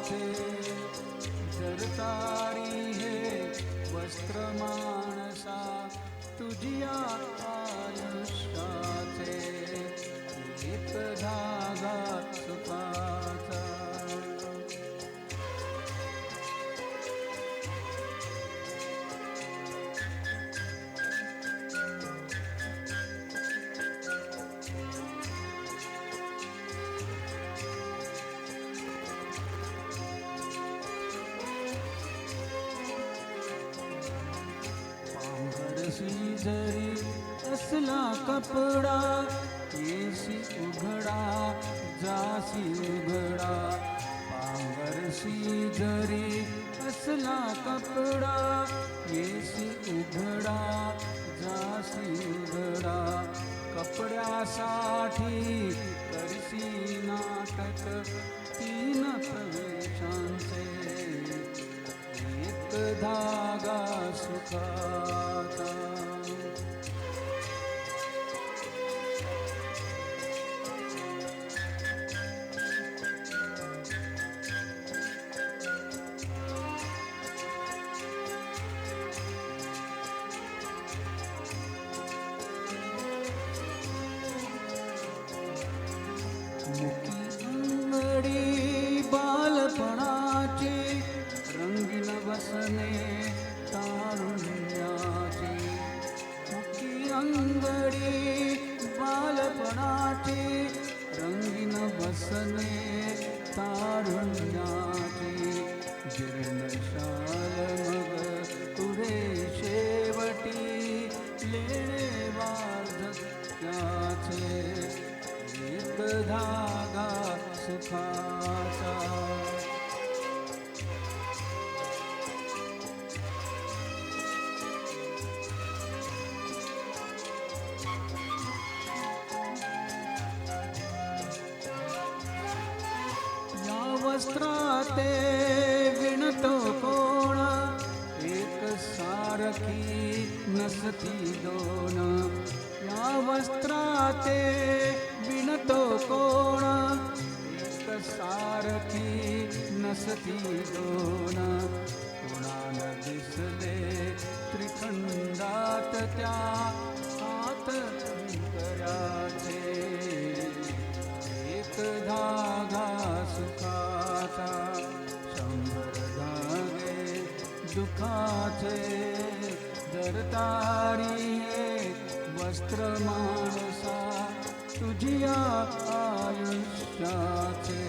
सुखाचे जरतारी हे वस्त्र माणसा तुझिया आयुष्याचे एक धागा सुखाचा जरी असला कपडा येसी उघडा जासी उघडा पांघरशी जरी असला कपडा येसी उघडा जासी उघडा कपड्यासाठी करसी नाटक तीन प्रवेशांचे एक धागा सुखाचा मुकी अंगडी बालपणाची रंगीन बसने तारुण्याची मुकी अंगडी बालपणाची रंगीन बसने तारुण्याची जीर्णशाल मग पुढे शेवटी लेणे वार्धक्याचे एक धागा सुखाचा या वस्त्राते विणतो कोण एक सारखी नसती दोन या वस्त्राते विणतो कोण एक सारखी नसती दोन कोणाला दिसले त्रिखंडात त्या हात कराचे एक धागा सुखाचा 100 धागे दुखाचे जरतारी वस्त्र माणसा तुझिया आयुष्याचे